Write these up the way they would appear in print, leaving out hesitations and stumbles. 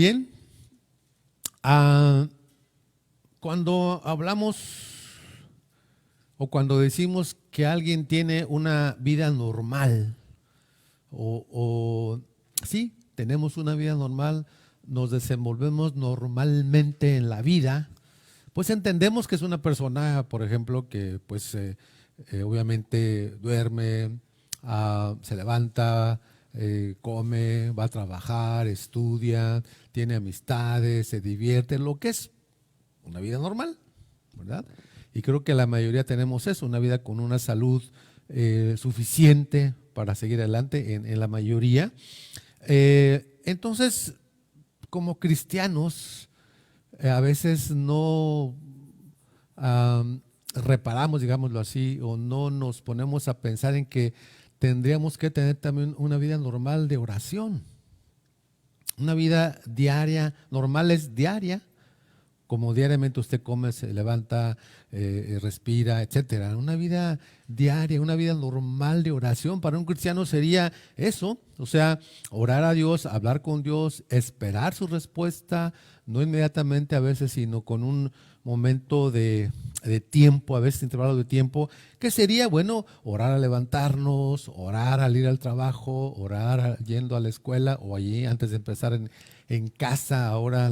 Bien, cuando hablamos o cuando decimos que alguien tiene una vida normal, sí, tenemos una vida normal, nos desenvolvemos normalmente en la vida, pues entendemos que es una persona, por ejemplo, que pues obviamente duerme, se levanta, come, va a trabajar, estudia, tiene amistades, se divierte, lo que es una vida normal, ¿verdad? Y creo que la mayoría tenemos eso, una vida con una salud suficiente para seguir adelante en la mayoría. Entonces, como cristianos, a veces no reparamos, digámoslo así, o no nos ponemos a pensar en que tendríamos que tener también una vida normal de oración. Una vida diaria, normal es diaria, como diariamente usted come, se levanta, respira, etcétera. Una vida diaria, una vida normal de oración para un cristiano sería eso, o sea, orar a Dios, hablar con Dios, esperar su respuesta, no inmediatamente a veces, sino con un momento de tiempo, a veces intervalo de tiempo, que sería, bueno, orar al levantarnos, orar al ir al trabajo, orar yendo a la escuela o allí antes de empezar en casa, ahora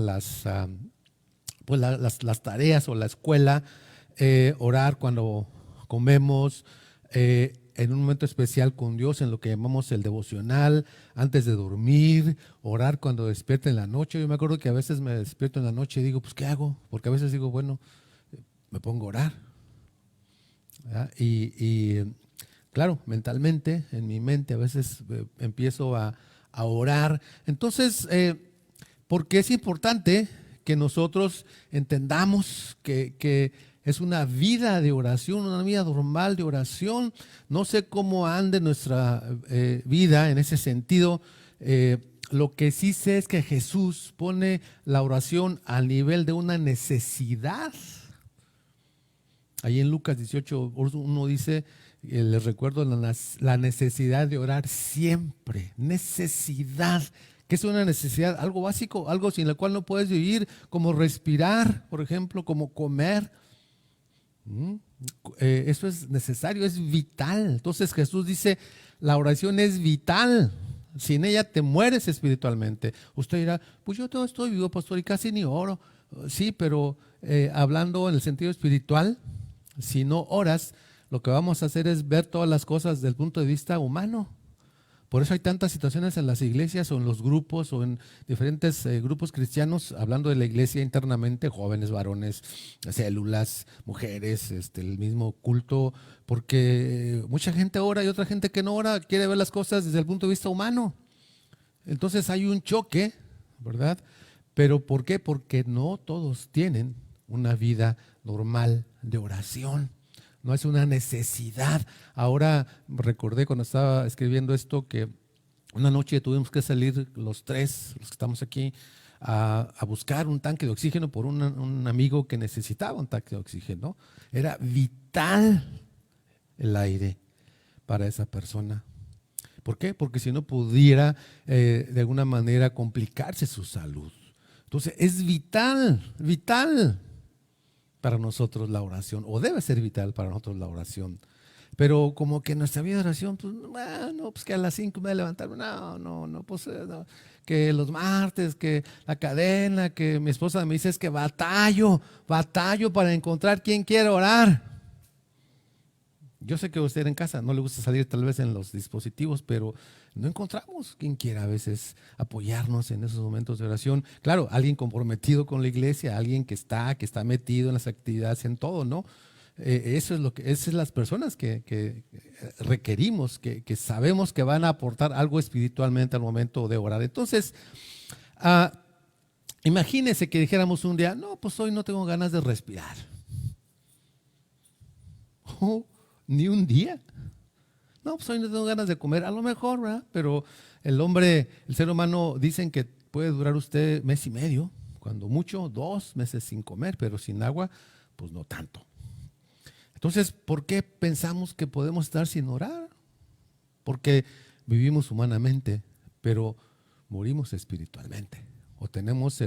pues las tareas o la escuela, orar cuando comemos, en un momento especial con Dios en lo que llamamos el devocional, antes de dormir, orar cuando despierta en la noche. Yo me acuerdo que a veces me despierto en la noche y digo, pues ¿qué hago? Porque a veces digo, bueno, me pongo a orar, ¿verdad? Claro, mentalmente, en mi mente a veces empiezo a orar. Entonces, porque es importante que nosotros entendamos que es una vida de oración, una vida normal de oración. No sé cómo ande nuestra vida en ese sentido. Lo que sí sé es que Jesús pone la oración al nivel de una necesidad. Ahí en Lucas 18, uno dice, les recuerdo la necesidad de orar siempre. Necesidad. ¿Qué es una necesidad? Algo básico, algo sin la cual no puedes vivir, como respirar, por ejemplo, como comer. Eso es necesario, es vital. Entonces Jesús dice, la oración es vital. Sin ella te mueres espiritualmente. Usted dirá, pues yo todo estoy vivo, pastor, y casi ni oro. Sí, pero hablando en el sentido espiritual, si no oras, lo que vamos a hacer es ver todas las cosas desde el punto de vista humano. Por eso hay tantas situaciones en las iglesias o en los grupos o en diferentes grupos cristianos, hablando de la iglesia internamente, jóvenes, varones, células, mujeres, el mismo culto, porque mucha gente ora y otra gente que no ora quiere ver las cosas desde el punto de vista humano. Entonces hay un choque, ¿verdad? ¿Pero por qué? Porque no todos tienen una vida normal de oración. No es una necesidad. Ahora recordé cuando estaba escribiendo esto que una noche tuvimos que salir los tres, los que estamos aquí, a buscar un tanque de oxígeno por un amigo que necesitaba un tanque de oxígeno. Era vital el aire para esa persona. ¿Por qué? Porque si no pudiera de alguna manera complicarse su salud. Entonces es vital, vital para nosotros la oración, o debe ser vital para nosotros la oración. Pero como que nuestra vida de oración, pues, bueno, pues que a las 5 me voy a levantar, no, pues no. Que los martes, que la cadena, que mi esposa me dice es que batallo para encontrar quien quiera orar. Yo sé que a usted en casa no le gusta salir tal vez en los dispositivos, pero no encontramos quien quiera a veces apoyarnos en esos momentos de oración. Claro, alguien comprometido con la iglesia, alguien que está metido en las actividades, en todo, ¿no? Eso es esas son las personas que requerimos, que sabemos que van a aportar algo espiritualmente al momento de orar. Entonces, imagínese que dijéramos un día, no, pues hoy no tengo ganas de respirar. Ni un día. No, pues hoy no tengo ganas de comer, a lo mejor, ¿verdad? Pero el ser humano, dicen que puede durar usted mes y medio, cuando mucho, 2 meses sin comer, pero sin agua, pues no tanto. Entonces, ¿por qué pensamos que podemos estar sin orar? Porque vivimos humanamente, pero morimos espiritualmente. o tenemos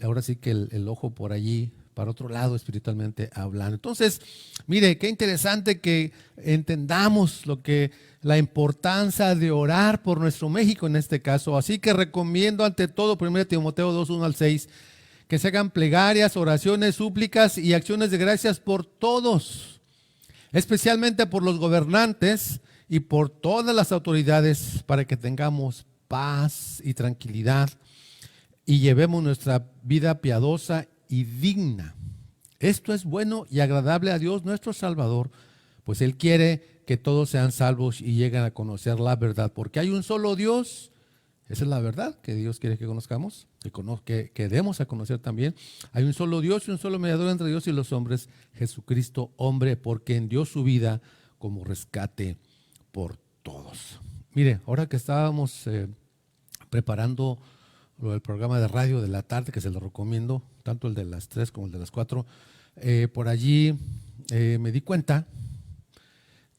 ahora sí que el ojo por allí, para otro lado espiritualmente hablando. Entonces, mire, qué interesante que entendamos la importancia de orar por nuestro México en este caso. Así que recomiendo ante todo, 1 Timoteo 2, 1 al 6, que se hagan plegarias, oraciones, súplicas y acciones de gracias por todos, especialmente por los gobernantes y por todas las autoridades, para que tengamos paz y tranquilidad y llevemos nuestra vida piadosa y digna. Esto es bueno y agradable a Dios nuestro Salvador, pues Él quiere que todos sean salvos y lleguen a conocer la verdad, porque hay un solo Dios. Esa es la verdad que Dios quiere que conozcamos, que demos a conocer también. Hay un solo Dios y un solo mediador entre Dios y los hombres, Jesucristo, hombre, por quien dio su vida como rescate por todos. Mire, ahora que estábamos preparando lo del programa de radio de la tarde, que se lo recomiendo, tanto el de las 3 como el de las 4, por allí me di cuenta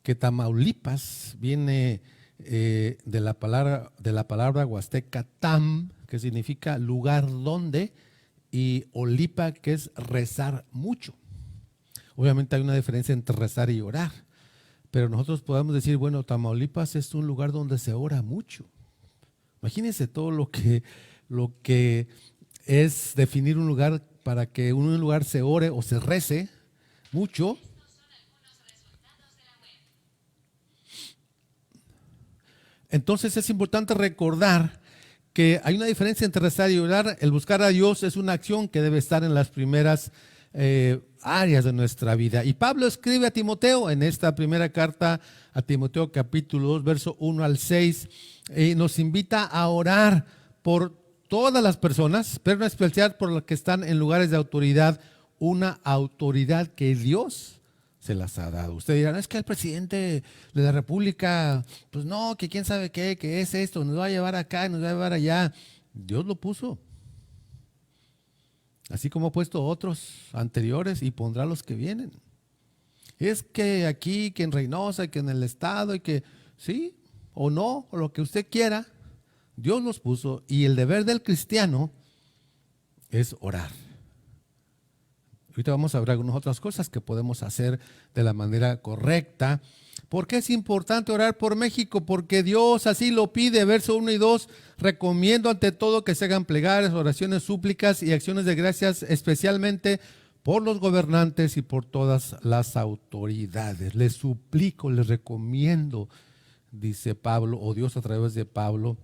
que Tamaulipas viene de la palabra huasteca tam, que significa lugar donde, y olipa, que es rezar mucho. Obviamente hay una diferencia entre rezar y orar, pero nosotros podemos decir, bueno, Tamaulipas es un lugar donde se ora mucho. Imagínense todo lo que es definir un lugar para que en un lugar se ore o se rece mucho. Entonces es importante recordar que hay una diferencia entre rezar y orar. El buscar a Dios es una acción que debe estar en las primeras áreas de nuestra vida. Y Pablo escribe a Timoteo en esta primera carta a Timoteo capítulo 2, verso 1 al 6, nos invita a orar por todas las personas, pero en especial por los que están en lugares de autoridad, una autoridad que Dios se las ha dado. Ustedes dirán, es que el presidente de la República, pues no, que quién sabe qué, que es esto, nos va a llevar acá, nos va a llevar allá. Dios lo puso. Así como ha puesto otros anteriores y pondrá los que vienen. Es que aquí, que en Reynosa, que en el estado, y que sí o no, o lo que usted quiera, Dios los puso, y el deber del cristiano es orar. Ahorita vamos a ver algunas otras cosas que podemos hacer de la manera correcta. ¿Por qué es importante orar por México? Porque Dios así lo pide. Verso 1 y 2, recomiendo ante todo que se hagan plegarias, oraciones, súplicas y acciones de gracias, especialmente por los gobernantes y por todas las autoridades. Les suplico, les recomiendo, dice Pablo, o Dios a través de Pablo.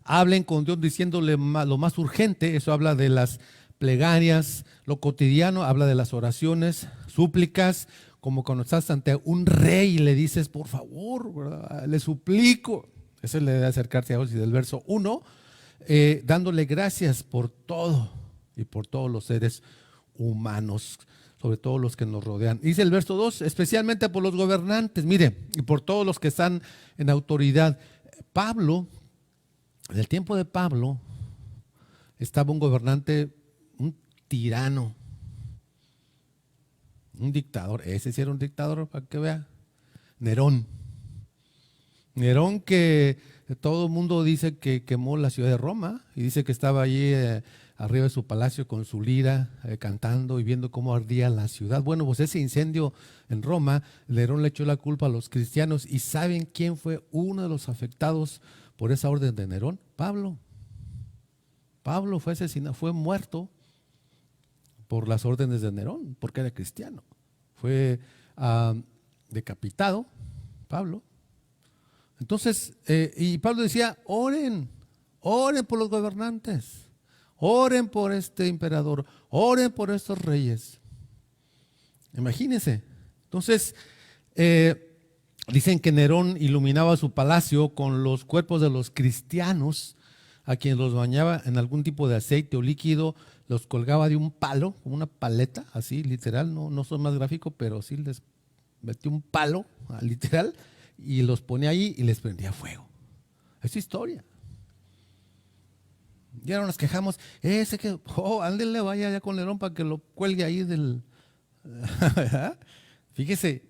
Hablen con Dios diciéndole lo más urgente. Eso habla de las plegarias. Lo cotidiano habla de las oraciones, súplicas, como cuando estás ante un rey y le dices, por favor, ¿verdad? Le suplico. Eso es la idea de acercarse a Dios. Y del verso 1, dándole gracias por todo y por todos los seres humanos, sobre todo los que nos rodean. Dice el verso 2, especialmente por los gobernantes, mire, y por todos los que están en autoridad. Pablo, en el tiempo de Pablo, estaba un gobernante, un tirano, un dictador. Ese sí era un dictador, para que vea. Nerón. Nerón, que todo el mundo dice que quemó la ciudad de Roma, y dice que estaba allí arriba de su palacio con su lira, cantando y viendo cómo ardía la ciudad. Bueno, pues ese incendio en Roma, Nerón le echó la culpa a los cristianos. ¿Y saben quién fue uno de los afectados por esa orden de Nerón? Pablo. Pablo fue asesinado, fue muerto por las órdenes de Nerón, porque era cristiano. Fue decapitado, Pablo. Entonces, y Pablo decía, oren por los gobernantes, oren por este emperador, oren por estos reyes. Imagínense. Entonces, dicen que Nerón iluminaba su palacio con los cuerpos de los cristianos, a quienes los bañaba en algún tipo de aceite o líquido, los colgaba de un palo, como una paleta, así literal, no soy más gráfico, pero sí les metía un palo, literal, y los ponía ahí y les prendía fuego. Es historia. Ya no nos quejamos, ándele, vaya ya con Nerón para que lo cuelgue ahí del... Fíjese,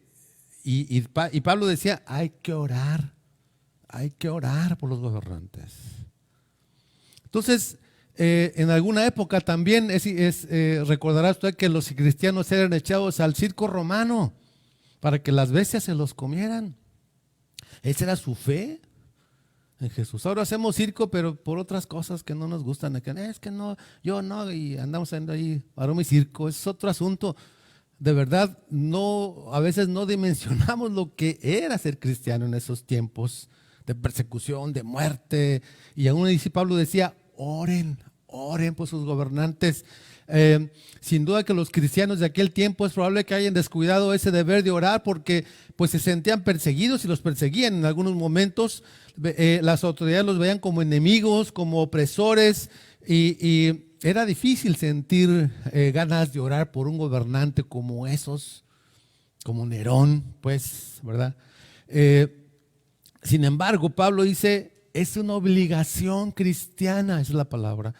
y Pablo decía, hay que orar por los gobernantes. Entonces, en alguna época también recordará usted que los cristianos eran echados al circo romano para que las bestias se los comieran. Esa era su fe en Jesús. Ahora hacemos circo, pero por otras cosas que no nos gustan. Es que no, yo no, y andamos haciendo ahí aroma y circo. Es otro asunto. De verdad, a veces no dimensionamos lo que era ser cristiano en esos tiempos de persecución, de muerte. Y aún dice Pablo decía, oren por sus gobernantes. Sin duda que los cristianos de aquel tiempo es probable que hayan descuidado ese deber de orar porque pues se sentían perseguidos y los perseguían en algunos momentos. Las autoridades los veían como enemigos, como opresores y era difícil sentir ganas de orar por un gobernante como esos, como Nerón, pues, ¿verdad? Sin embargo, Pablo dice, es una obligación cristiana, esa es la palabra.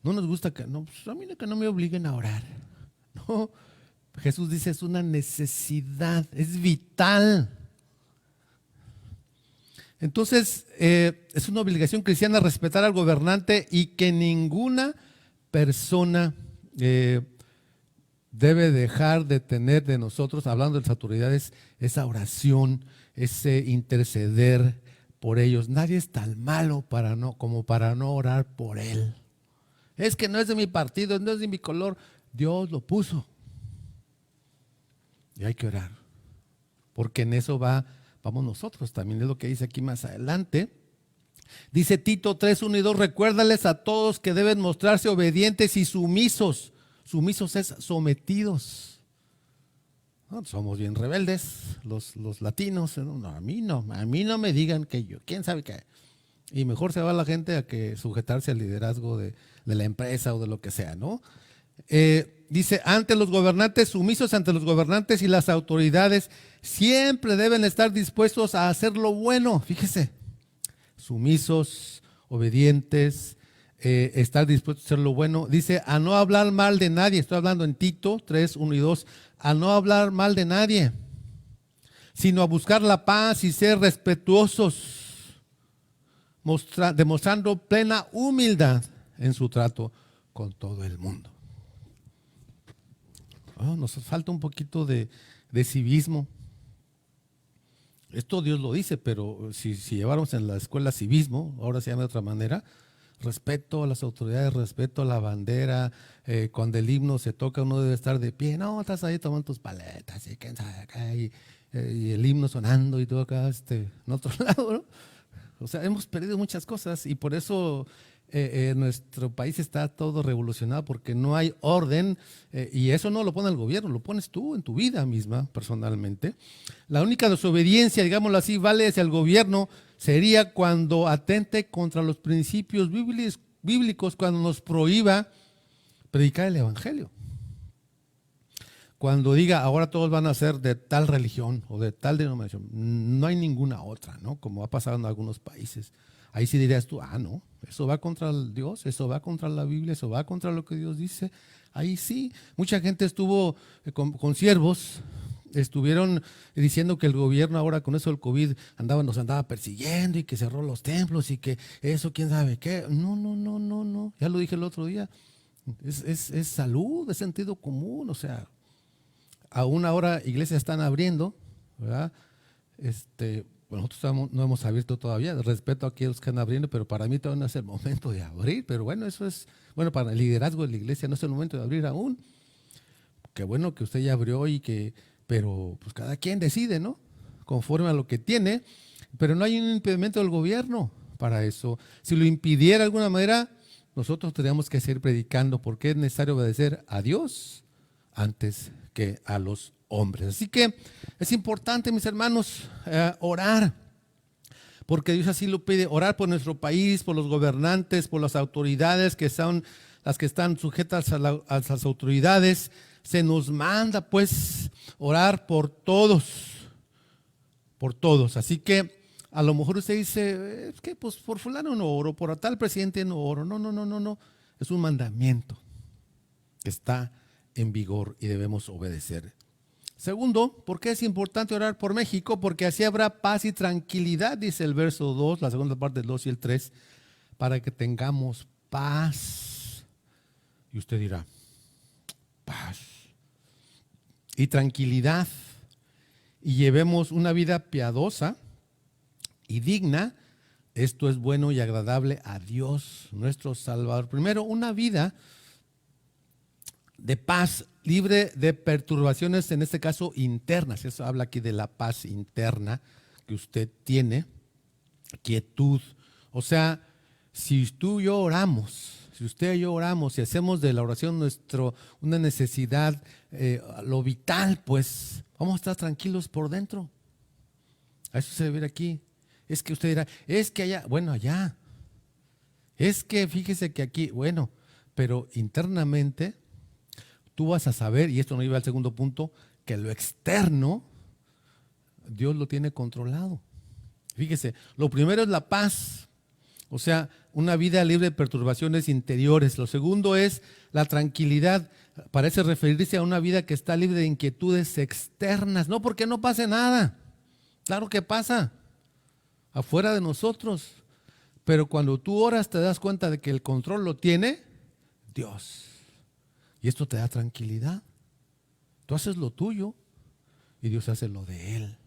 No nos gusta que a mí que no me obliguen a orar. No, Jesús dice es una necesidad, es vital. Entonces, es una obligación cristiana respetar al gobernante y que ninguna persona debe dejar de tener de nosotros, hablando de las autoridades, esa oración, ese interceder por ellos. Nadie es tan malo como para no orar por él. Es que no es de mi partido, no es de mi color. Dios lo puso. Y hay que orar. Porque en eso vamos nosotros. También es lo que dice aquí más adelante. Dice Tito 3, 1 y 2, recuérdales a todos que deben mostrarse obedientes y sumisos. Sumisos es sometidos. No, somos bien rebeldes, los latinos. No, a mí no me digan que yo. ¿Quién sabe qué? Y mejor se va la gente a que sujetarse al liderazgo de la empresa o de lo que sea, ¿no? Dice, ante los gobernantes, sumisos ante los gobernantes y las autoridades, siempre deben estar dispuestos a hacer lo bueno. Fíjese, sumisos, obedientes, estar dispuestos a hacer lo bueno. Dice, a no hablar mal de nadie. Estoy hablando en Tito 3, 1 y 2. A no hablar mal de nadie, sino a buscar la paz y ser respetuosos, demostrando plena humildad en su trato con todo el mundo. Nos falta un poquito de civismo. Esto Dios lo dice, pero si lleváramos en la escuela civismo, ahora se llama de otra manera, respeto a las autoridades, respeto a la bandera, cuando el himno se toca uno debe estar de pie, no, estás ahí tomando tus paletas y quién sabe acá, y el himno sonando y todo acá en otro lado, ¿no? O sea, hemos perdido muchas cosas y por eso nuestro país está todo revolucionado porque no hay orden y eso no lo pone el gobierno, lo pones tú en tu vida misma personalmente. La única desobediencia, digámoslo así, vale hacia el gobierno sería cuando atente contra los principios bíblicos, cuando nos prohíba predicar el evangelio. Cuando diga, ahora todos van a ser de tal religión o de tal denominación, no hay ninguna otra, ¿no? Como ha pasado en algunos países. Ahí sí dirías tú, no, eso va contra el Dios, eso va contra la Biblia, eso va contra lo que Dios dice. Ahí sí, mucha gente estuvo con siervos, estuvieron diciendo que el gobierno ahora con eso del COVID nos andaba persiguiendo y que cerró los templos y que eso, quién sabe qué. No, ya lo dije el otro día, es salud, es sentido común, o sea. Aún ahora iglesias están abriendo, ¿verdad? Nosotros no hemos abierto todavía, respeto a aquellos que están abriendo, pero para mí todavía no es el momento de abrir. Pero bueno, eso es, para el liderazgo de la iglesia no es el momento de abrir aún. Qué bueno que usted ya abrió pero pues cada quien decide, ¿no? Conforme a lo que tiene, pero no hay un impedimento del gobierno para eso. Si lo impidiera de alguna manera, nosotros tendríamos que seguir predicando porque es necesario obedecer a Dios antes que a los hombres. Así que es importante, mis hermanos, orar, porque Dios así lo pide, orar por nuestro país, por los gobernantes, por las autoridades que son las que están sujetas a las autoridades. Se nos manda pues orar por todos. Así que a lo mejor usted dice, es que pues por fulano no oro, por tal presidente no oro. No. Es un mandamiento que está en vigor y debemos obedecer. Segundo, ¿por qué es importante orar por México? Porque así habrá paz y tranquilidad, dice el verso 2, la segunda parte del 2 y el 3, para que tengamos paz. Y usted dirá, paz y tranquilidad. Y llevemos una vida piadosa y digna. Esto es bueno y agradable a Dios, nuestro Salvador. Primero, una vida de paz, libre de perturbaciones, en este caso internas. Eso habla aquí de la paz interna que usted tiene, quietud. O sea, si tú y yo oramos, si usted y yo oramos y hacemos de la oración una necesidad, lo vital, pues vamos a estar tranquilos por dentro. A eso se debe ver aquí. Es que usted dirá, es que allá, bueno, allá. Es que fíjese que aquí, bueno, pero internamente tú vas a saber, y esto nos lleva al segundo punto, que lo externo Dios lo tiene controlado. Fíjese, lo primero es la paz, o sea, una vida libre de perturbaciones interiores. Lo segundo es la tranquilidad. Parece referirse a una vida que está libre de inquietudes externas, no porque no pase nada. Claro que pasa afuera de nosotros, pero cuando tú oras te das cuenta de que el control lo tiene Dios, y esto te da tranquilidad. Tú haces lo tuyo y Dios hace lo de Él.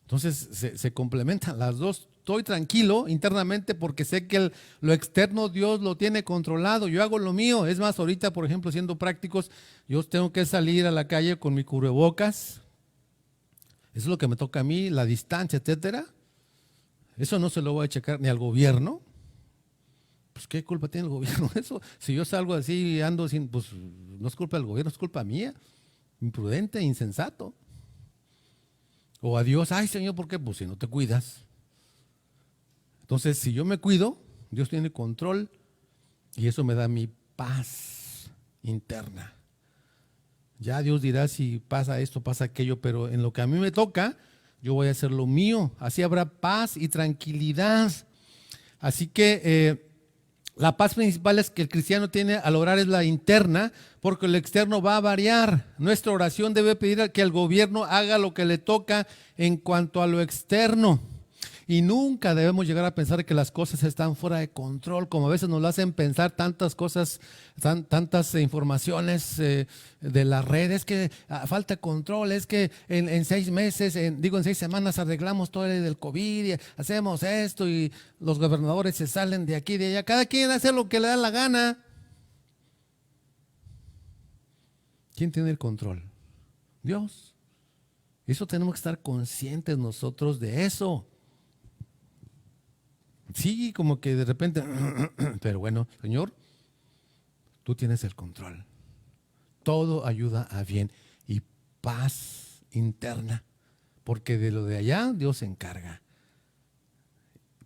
Entonces se complementan las dos. Estoy tranquilo internamente porque sé que lo externo Dios lo tiene controlado. Yo hago lo mío. Es más, ahorita, por ejemplo, siendo prácticos, yo tengo que salir a la calle con mi cubrebocas. Eso es lo que me toca a mí, la distancia, etcétera. Eso no se lo voy a checar ni al gobierno. Pues ¿qué culpa tiene el gobierno de eso? Si yo salgo así y ando sin, pues no es culpa del gobierno, es culpa mía. Imprudente, insensato. O a Dios, ay Señor, ¿por qué? Pues si no te cuidas. Entonces, si yo me cuido, Dios tiene control y eso me da mi paz interna. Ya Dios dirá si pasa esto, pasa aquello, pero en lo que a mí me toca, yo voy a hacer lo mío. Así habrá paz y tranquilidad. Así que la paz principal es que el cristiano tiene al orar es la interna, porque el externo va a variar. Nuestra oración debe pedir a que el gobierno haga lo que le toca en cuanto a lo externo. Y nunca debemos llegar a pensar que las cosas están fuera de control, como a veces nos lo hacen pensar tantas cosas, tantas informaciones de la red. Es que falta control, es que en 6 meses, en 6 semanas arreglamos todo el del COVID y hacemos esto y los gobernadores se salen de aquí y de allá. Cada quien hace lo que le da la gana. ¿Quién tiene el control? Dios. Eso tenemos que estar conscientes nosotros de eso. Sí, como que de repente, pero bueno, Señor, tú tienes el control. Todo ayuda a bien y paz interna, porque de lo de allá Dios se encarga.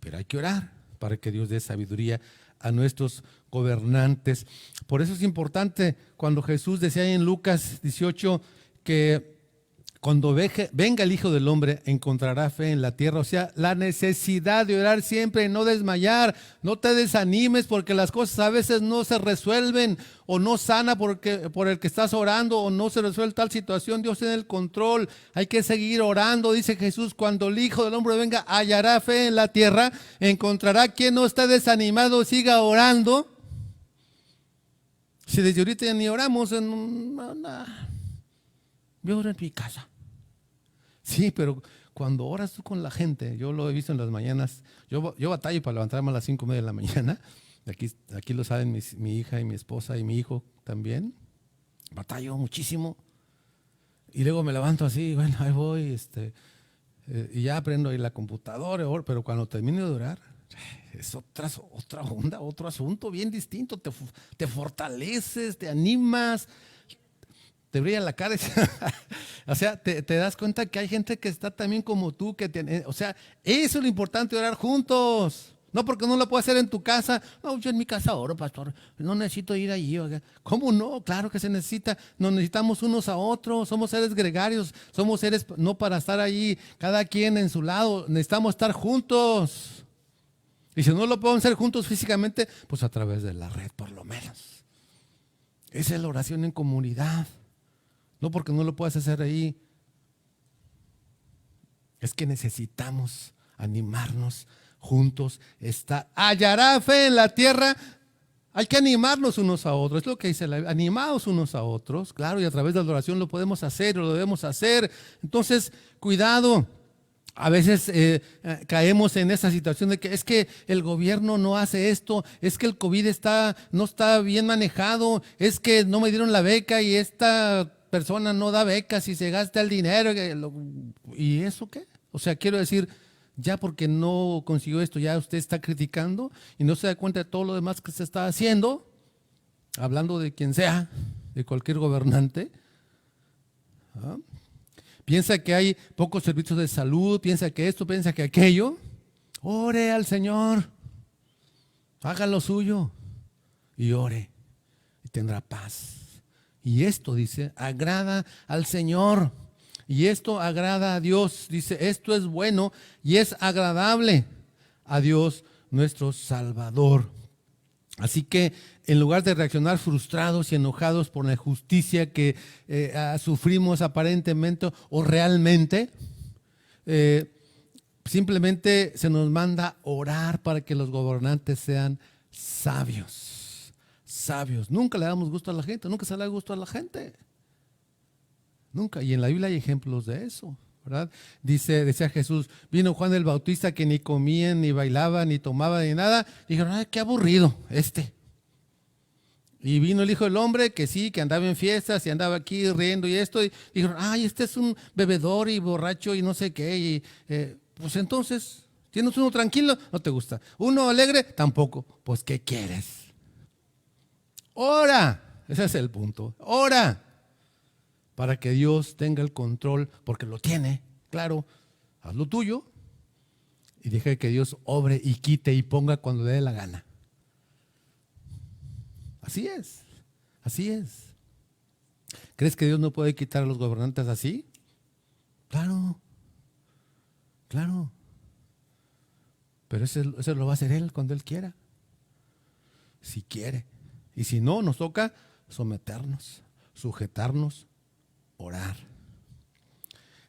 Pero hay que orar para que Dios dé sabiduría a nuestros gobernantes. Por eso es importante cuando Jesús decía en Lucas 18 que cuando venga el Hijo del Hombre encontrará fe en la tierra. O sea, la necesidad de orar siempre y no desmayar. No te desanimes porque las cosas a veces no se resuelven o no sana por el que estás orando o no se resuelve tal situación. Dios tiene el control. Hay que seguir orando. Dice Jesús, cuando el Hijo del Hombre venga, hallará fe en la tierra. Encontrará quien no está desanimado, siga orando. Si desde ahorita ya ni oramos, yo oro en mi casa. Sí, pero cuando oras tú con la gente, yo lo he visto en las mañanas, yo batallo para levantarme a las 5:30 de la mañana. Aquí lo saben mi hija y mi esposa y mi hijo también. Batallo muchísimo. Y luego me levanto así, bueno, ahí voy, y ya aprendo ahí la computadora, pero cuando termino de orar, es otra onda, otro asunto bien distinto. Te fortaleces, te animas, te brilla la cara. O sea, te das cuenta que hay gente que está también como tú, o sea, eso es lo importante, orar juntos. No porque no lo puedo hacer en tu casa. No, yo en mi casa oro, pastor. No necesito ir allí. ¿Cómo no? Claro que se necesita. Nos necesitamos unos a otros. Somos seres gregarios. Somos seres no para estar ahí, cada quien en su lado. Necesitamos estar juntos. Y si no lo podemos hacer juntos físicamente, pues a través de la red, por lo menos. Esa es la oración en comunidad. No porque no lo puedas hacer ahí. Es que necesitamos animarnos juntos hallará fe en la tierra. Hay que animarnos unos a otros, es lo que dice la Biblia, animados unos a otros, claro, y a través de la oración lo podemos hacer, lo debemos hacer. Entonces, cuidado. A veces caemos en esa situación de que es que el gobierno no hace esto, es que el COVID no está bien manejado, es que no me dieron la beca y esta persona no da becas y se gasta el dinero. ¿Y eso qué? O sea, quiero decir, ya porque no consiguió esto, ya usted está criticando y no se da cuenta de todo lo demás que se está haciendo, hablando de quien sea, de cualquier gobernante. ¿Ah? Piensa que hay pocos servicios de salud, piensa que esto, piensa que aquello. Ore al Señor, haga lo suyo y ore y tendrá paz. Y esto, dice, agrada al Señor y esto agrada a Dios. Dice, esto es bueno y es agradable a Dios nuestro Salvador. Así que en lugar de reaccionar frustrados y enojados por la injusticia que sufrimos aparentemente o realmente, simplemente se nos manda orar para que los gobernantes sean sabios. Sabios. Nunca le damos gusto a la gente, nunca se le da gusto a la gente. Nunca. Y en la Biblia hay ejemplos de eso, ¿verdad? Decía Jesús, vino Juan el Bautista que ni comía, ni bailaba, ni tomaba, ni nada. Dijeron, ay, qué aburrido este. Y vino el Hijo del Hombre que sí, que andaba en fiestas y andaba aquí riendo y esto. Y dijeron, ay, este es un bebedor y borracho y no sé qué. Y pues entonces, ¿tienes uno tranquilo? No te gusta. ¿Uno alegre? Tampoco. Pues, ¿qué quieres? Ora. Ese es el punto. Ora. Para que Dios tenga el control, porque lo tiene, claro, haz lo tuyo y deja que Dios obre y quite y ponga cuando le dé la gana. Así es, así es. ¿Crees que Dios no puede quitar a los gobernantes así? Claro, claro. Pero eso lo va a hacer Él cuando Él quiera, si quiere. Y si no, nos toca someternos, sujetarnos, orar.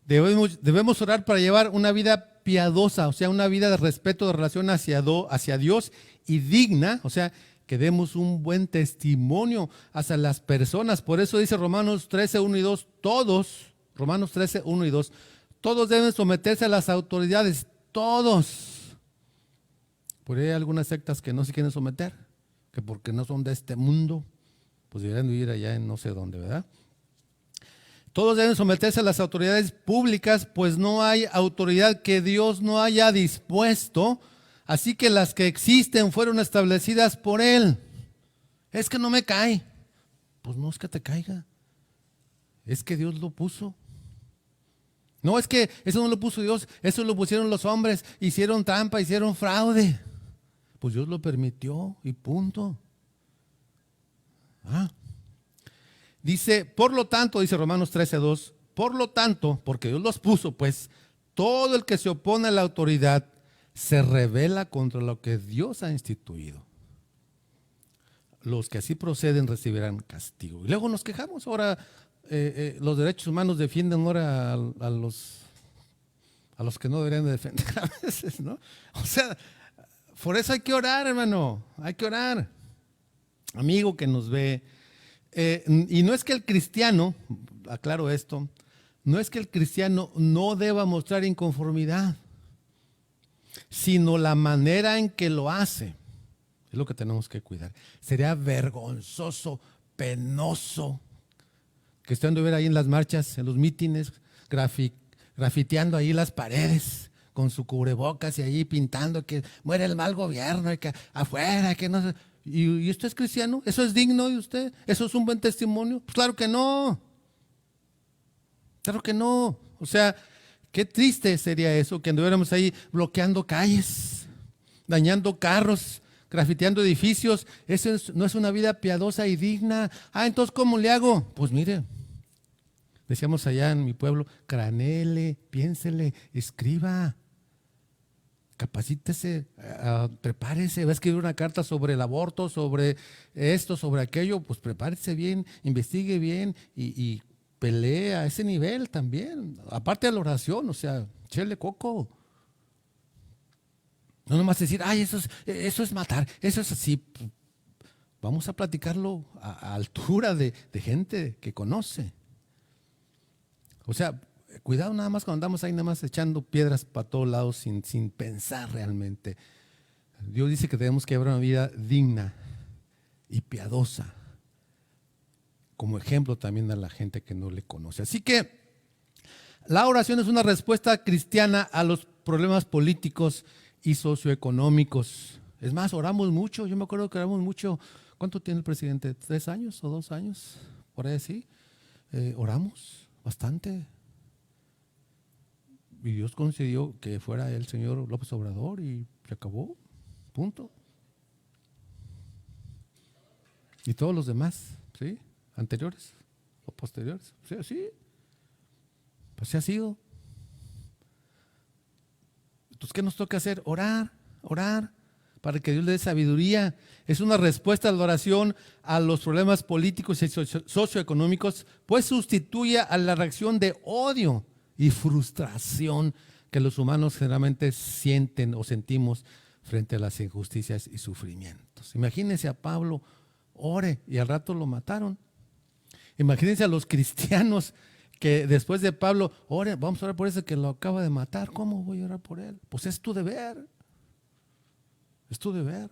Debemos orar para llevar una vida piadosa, o sea, una vida de respeto, de relación hacia Dios y digna, o sea, que demos un buen testimonio hacia las personas. Por eso dice Romanos 13, 1 y 2, Romanos 13, 1 y 2, todos deben someterse a las autoridades, todos. Por ahí hay algunas sectas que no se quieren someter, que porque no son de este mundo, pues deberían vivir allá en no sé dónde, ¿verdad? Todos deben someterse a las autoridades públicas, pues no hay autoridad que Dios no haya dispuesto, así que las que existen fueron establecidas por Él. Es que no me cae. Pues no es que te caiga, es que Dios lo puso. No, es que eso no lo puso Dios, eso lo pusieron los hombres, hicieron trampa, hicieron fraude. Pues Dios lo permitió y punto. Dice, por lo tanto, dice Romanos 13:2, por lo tanto, porque Dios los puso, pues todo el que se opone a la autoridad se rebela contra lo que Dios ha instituido. Los que así proceden recibirán castigo. Y luego nos quejamos, ahora los derechos humanos defienden ahora a los que no deberían de defender a veces, ¿no? O sea, por eso hay que orar, hermano, hay que orar. Amigo que nos ve, y no es que el cristiano, aclaro esto, no es que el cristiano no deba mostrar inconformidad, sino la manera en que lo hace. Es lo que tenemos que cuidar. Sería vergonzoso, penoso, que usted anduviera ahí en las marchas, en los mítines, grafiteando ahí las paredes, con su cubrebocas y ahí pintando que muere el mal gobierno y que afuera, que no sé. ¿Y usted es cristiano? ¿Eso es digno de usted? ¿Eso es un buen testimonio? Pues claro que no. Claro que no. O sea, qué triste sería eso, que anduviéramos ahí bloqueando calles, dañando carros, grafiteando edificios. Eso no es una vida piadosa y digna. Entonces, ¿cómo le hago? Pues mire, decíamos allá en mi pueblo, cranele, piénsele, escriba. Capacítese, prepárese, va a escribir una carta sobre el aborto, sobre esto, sobre aquello, pues prepárese bien, investigue bien y pelee a ese nivel también. Aparte de la oración, o sea, échele coco. No nomás decir, ay, eso es matar, eso es así. Vamos a platicarlo a altura de gente que conoce. O sea, cuidado nada más cuando andamos ahí nada más echando piedras para todos lados sin pensar realmente. Dios dice que tenemos que llevar una vida digna y piadosa, como ejemplo también a la gente que no le conoce. Así que la oración es una respuesta cristiana a los problemas políticos y socioeconómicos. Es más, oramos mucho. Yo me acuerdo que oramos mucho. ¿Cuánto tiene el presidente? ¿3 años o 2 años? Por ahí sí. Oramos bastante. Y Dios concedió que fuera el señor López Obrador y se acabó. Punto. Y todos los demás, ¿sí? Anteriores o posteriores. Sí, sí. Pues se ha sido. Entonces, ¿qué nos toca hacer? Orar, orar, para que Dios le dé sabiduría. Es una respuesta a la oración a los problemas políticos y socioeconómicos, pues sustituye a la reacción de odio y frustración que los humanos generalmente sienten o sentimos frente a las injusticias y sufrimientos. Imagínense a Pablo, ore, y al rato lo mataron. Imagínense a los cristianos que después de Pablo, ore, vamos a orar por ese que lo acaba de matar. ¿Cómo voy a orar por él? Pues es tu deber. Es tu deber.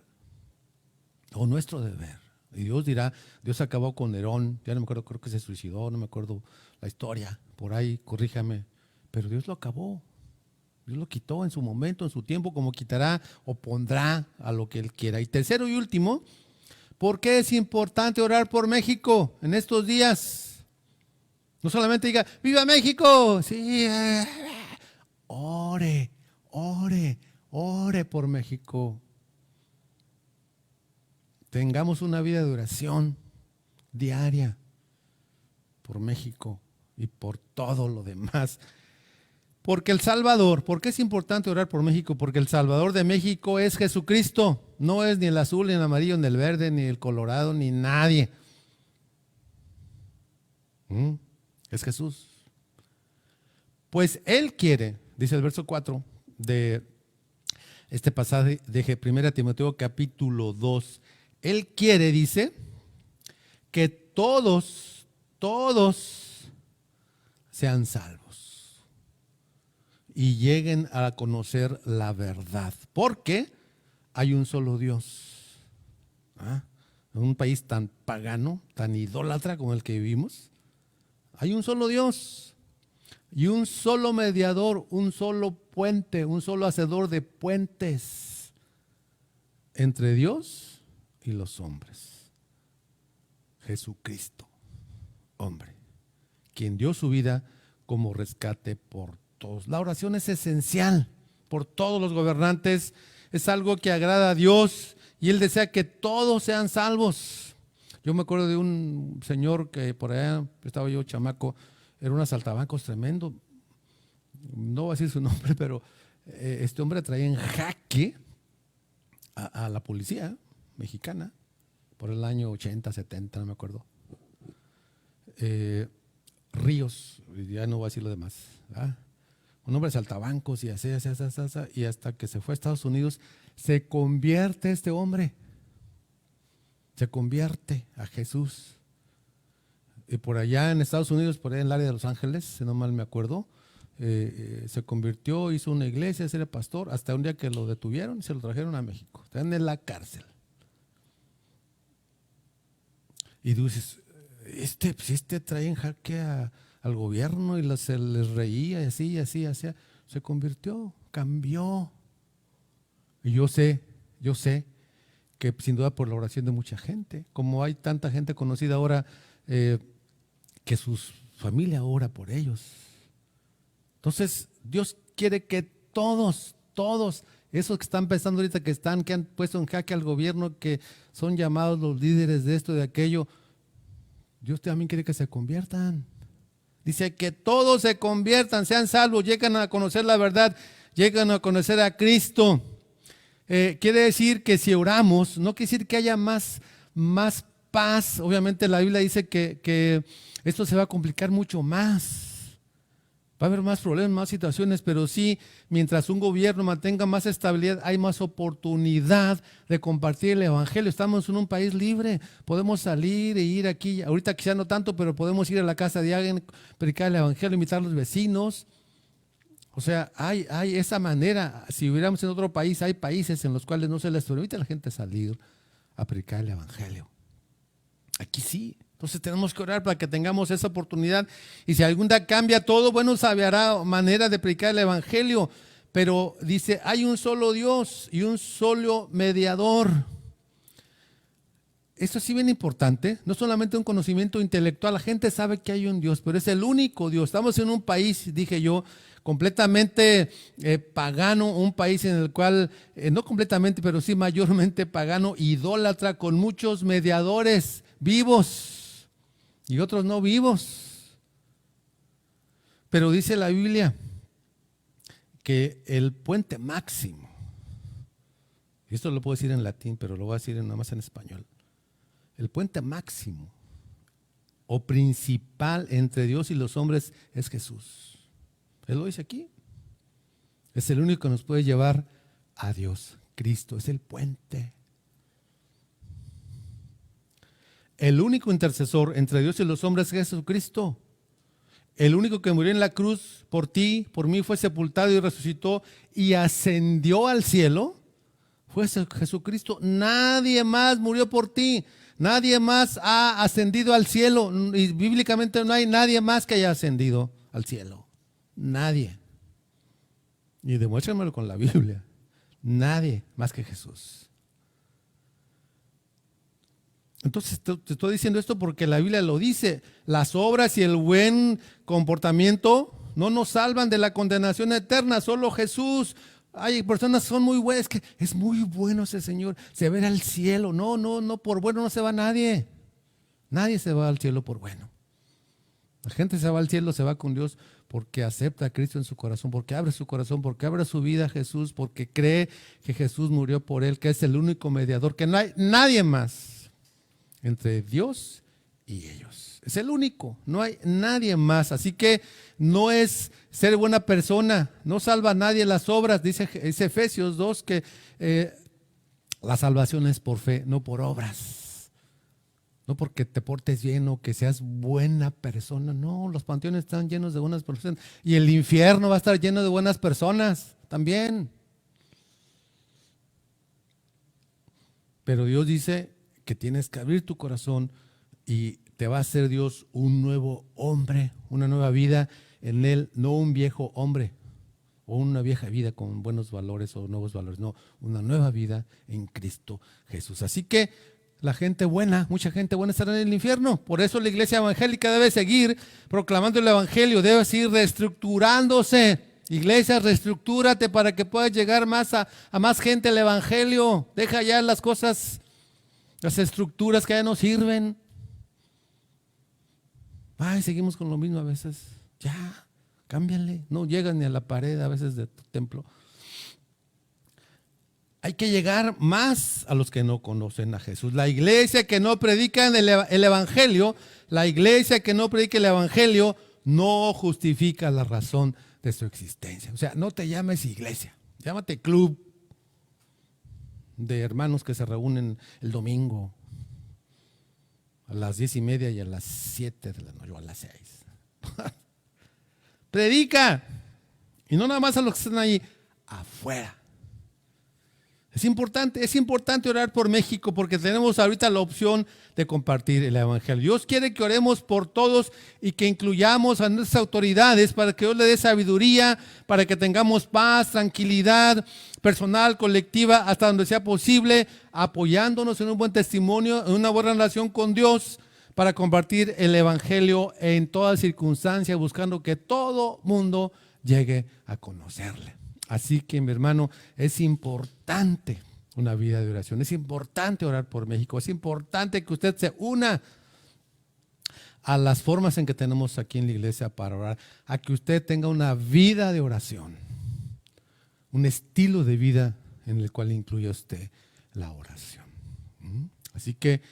O nuestro deber. Y Dios dirá, Dios acabó con Nerón, ya no me acuerdo, creo que se suicidó, no me acuerdo la historia, por ahí, corríjame. Pero Dios lo acabó. Dios lo quitó en su momento, en su tiempo, como quitará o pondrá a lo que Él quiera. Y tercero y último, ¿por qué es importante orar por México en estos días? No solamente diga, ¡viva México! Sí, ore, ore, ore por México. Tengamos una vida de oración diaria por México y por todo lo demás. Porque el Salvador, ¿por qué es importante orar por México? Porque el Salvador de México es Jesucristo. No es ni el azul, ni el amarillo, ni el verde, ni el colorado, ni nadie. Es Jesús. Pues Él quiere, dice el verso 4 de este pasaje de 1 Timoteo capítulo 2. Él quiere, dice, que todos sean salvos y lleguen a conocer la verdad. Porque hay un solo Dios. En un país tan pagano, tan idólatra como el que vivimos, hay un solo Dios y un solo mediador, un solo puente, un solo hacedor de puentes entre Dios y los hombres. Jesucristo, hombre, quien dio su vida como rescate por todos. La oración es esencial por todos los gobernantes, es algo que agrada a Dios y Él desea que todos sean salvos. Yo me acuerdo de un señor que por allá, estaba yo chamaco, era un asaltabancos tremendo, no voy a decir su nombre, pero este hombre traía en jaque a la policía mexicana por el año 80, 70, no me acuerdo. Ríos, ya no voy a decir lo demás, ¿verdad? Un hombre de saltabancos y así, y hasta que se fue a Estados Unidos, se convierte este hombre, se convierte a Jesús. Y por allá en Estados Unidos, por allá en el área de Los Ángeles, si no mal me acuerdo, se convirtió, hizo una iglesia, era pastor, hasta un día que lo detuvieron y se lo trajeron a México, está en la cárcel. Y tú dices, este trae en jaque al gobierno y se les reía y así, se convirtió, cambió. Y yo sé que sin duda por la oración de mucha gente, como hay tanta gente conocida ahora, que su familia ora por ellos. Entonces Dios quiere que todos, esos que están pensando ahorita que han puesto en jaque al gobierno, que son llamados los líderes de esto y de aquello, Dios también quiere que se conviertan. Dice que todos se conviertan, sean salvos, llegan a conocer la verdad, llegan a conocer a Cristo. Quiere decir que si oramos, no quiere decir que haya más paz. Obviamente la Biblia dice que esto se va a complicar mucho más. Va a haber más problemas, más situaciones, pero sí, mientras un gobierno mantenga más estabilidad, hay más oportunidad de compartir el evangelio. Estamos en un país libre, podemos salir e ir aquí, ahorita quizá no tanto, pero podemos ir a la casa de alguien, predicar el evangelio, invitar a los vecinos. O sea, hay esa manera. Si hubiéramos en otro país, hay países en los cuales no se les permite a la gente salir a predicar el evangelio. Aquí sí. Entonces tenemos que orar para que tengamos esa oportunidad. Y si algún día cambia todo, bueno, habrá manera de predicar el evangelio. Pero dice, hay un solo Dios y un solo mediador. Esto sí bien importante, no solamente un conocimiento intelectual, la gente sabe que hay un Dios, pero es el único Dios. Estamos en un país, dije yo, completamente pagano, un país en el cual, no completamente, pero sí mayormente pagano, idólatra, con muchos mediadores vivos y otros no vivos. Pero dice la Biblia que el puente máximo, y esto lo puedo decir en latín, pero lo voy a decir nada más en español. El puente máximo o principal entre Dios y los hombres es Jesús. Él lo dice aquí. Es el único que nos puede llevar a Dios. Cristo es el puente. El único intercesor entre Dios y los hombres es Jesucristo. El único que murió en la cruz por ti, por mí, fue sepultado y resucitó y ascendió al cielo. Fue Jesucristo. Nadie más murió por ti. Nadie más ha ascendido al cielo. Y bíblicamente no hay nadie más que haya ascendido al cielo. Nadie. Y demuéstramelo con la Biblia. Nadie más que Jesús. Entonces te estoy diciendo esto porque la Biblia lo dice. Las obras y el buen comportamiento no nos salvan de la condenación eterna. Solo Jesús. Hay personas que son muy buenas, que es muy bueno ese Señor, se va al cielo. No, por bueno no se va nadie. Nadie se va al cielo por bueno. La gente se va al cielo, se va con Dios porque acepta a Cristo en su corazón, porque abre su corazón, porque abre su vida a Jesús, porque cree que Jesús murió por él, que es el único mediador, que no hay nadie más entre Dios y ellos. Es el único, no hay nadie más. Así que no es ser buena persona, no salva a nadie las obras. Dice Efesios 2 que la salvación es por fe, no por obras. No porque te portes bien o que seas buena persona. No, los panteones están llenos de buenas personas. Y el infierno va a estar lleno de buenas personas también. Pero Dios dice que tienes que abrir tu corazón y te va a hacer Dios un nuevo hombre, una nueva vida en Él, no un viejo hombre o una vieja vida con buenos valores o nuevos valores, no, una nueva vida en Cristo Jesús. Así que la gente buena, mucha gente buena estará en el infierno. Por eso la iglesia evangélica debe seguir proclamando el evangelio, debe seguir reestructurándose. Iglesia, reestructúrate para que puedas llegar más a más gente al evangelio. Deja ya las cosas, las estructuras que ya no sirven. Ay, seguimos con lo mismo a veces. Ya, cámbiale. No llegan ni a la pared a veces de tu templo. Hay que llegar más a los que no conocen a Jesús. La iglesia que no predica el evangelio, la iglesia que no predica el evangelio no justifica la razón de su existencia. O sea, no te llames iglesia, llámate club de hermanos que se reúnen el domingo a las 10:30 y a las 7 de la noche o a las 6. Predica. Y no nada más a los que están ahí afuera. Es importante orar por México porque tenemos ahorita la opción de compartir el evangelio. Dios quiere que oremos por todos y que incluyamos a nuestras autoridades para que Dios le dé sabiduría, para que tengamos paz, tranquilidad personal, colectiva, hasta donde sea posible, apoyándonos en un buen testimonio, en una buena relación con Dios, para compartir el evangelio en todas circunstancias, buscando que todo mundo llegue a conocerle. Así que, mi hermano, es importante una vida de oración, es importante orar por México, es importante que usted se una a las formas en que tenemos aquí en la iglesia para orar, a que usted tenga una vida de oración, un estilo de vida en el cual incluya usted la oración. Así que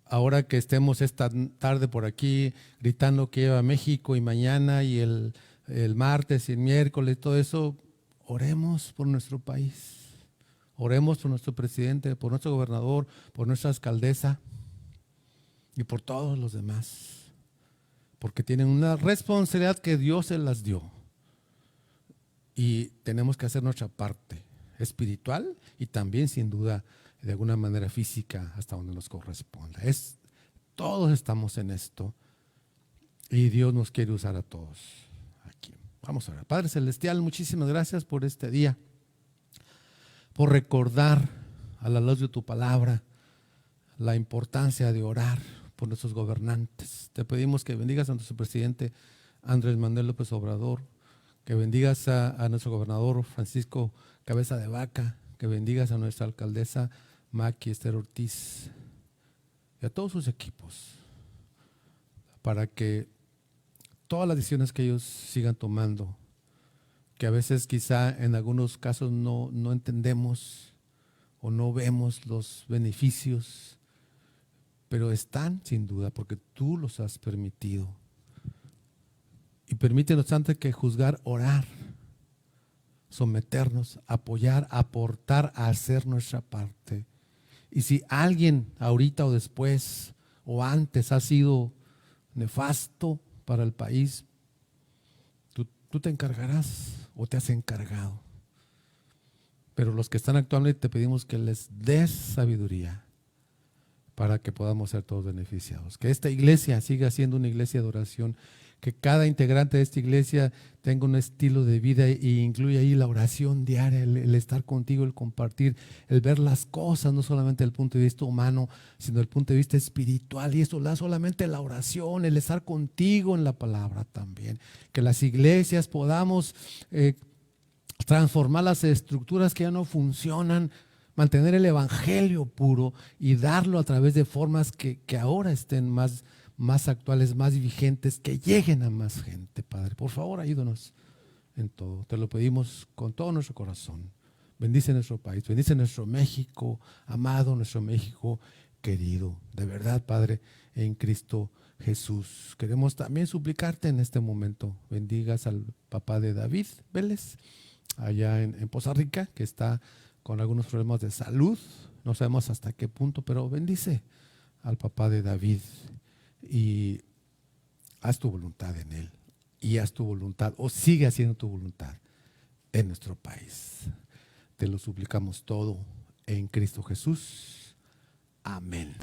ahora que estemos esta tarde por aquí gritando que lleva México y mañana y el el martes y el miércoles, todo eso, oremos por nuestro país. Oremos por nuestro presidente, por nuestro gobernador, por nuestra alcaldesa y por todos los demás. Porque tienen una responsabilidad que Dios se las dio. Y tenemos que hacer nuestra parte espiritual y también, sin duda, de alguna manera física, hasta donde nos corresponda. Todos estamos en esto y Dios nos quiere usar a todos aquí. Vamos a orar. Padre Celestial, muchísimas gracias por este día, por recordar a la luz de tu palabra la importancia de orar por nuestros gobernantes. Te pedimos que bendigas a nuestro presidente Andrés Manuel López Obrador, que bendigas a nuestro gobernador Francisco Cabeza de Vaca, que bendigas a nuestra alcaldesa Maqui Esther Ortiz y a todos sus equipos, para que todas las decisiones que ellos sigan tomando, que a veces quizá en algunos casos no entendemos o no vemos los beneficios, pero están sin duda porque tú los has permitido. Y permítenos antes que juzgar, orar, someternos, apoyar, aportar, a hacer nuestra parte. Y si alguien ahorita o después o antes ha sido nefasto para el país, tú te encargarás o te has encargado. Pero los que están actualmente te pedimos que les des sabiduría para que podamos ser todos beneficiados. Que esta iglesia siga siendo una iglesia de oración, que cada integrante de esta iglesia tenga un estilo de vida y incluya ahí la oración diaria, el estar contigo, el compartir, el ver las cosas, no solamente desde el punto de vista humano, sino desde el punto de vista espiritual. Y eso no solamente la oración, el estar contigo en la palabra también. Que las iglesias podamos transformar las estructuras que ya no funcionan, mantener el evangelio puro y darlo a través de formas que ahora estén más actuales, más vigentes, que lleguen a más gente, Padre. Por favor, ayúdanos en todo. Te lo pedimos con todo nuestro corazón. Bendice nuestro país, bendice nuestro México, amado, nuestro México querido. De verdad, Padre, en Cristo Jesús. Queremos también suplicarte en este momento. Bendigas al papá de David Vélez, allá en Poza Rica, que está con algunos problemas de salud. No sabemos hasta qué punto, pero bendice al papá de David y haz tu voluntad en él, y haz tu voluntad, o sigue haciendo tu voluntad en nuestro país. Te lo suplicamos todo en Cristo Jesús. Amén.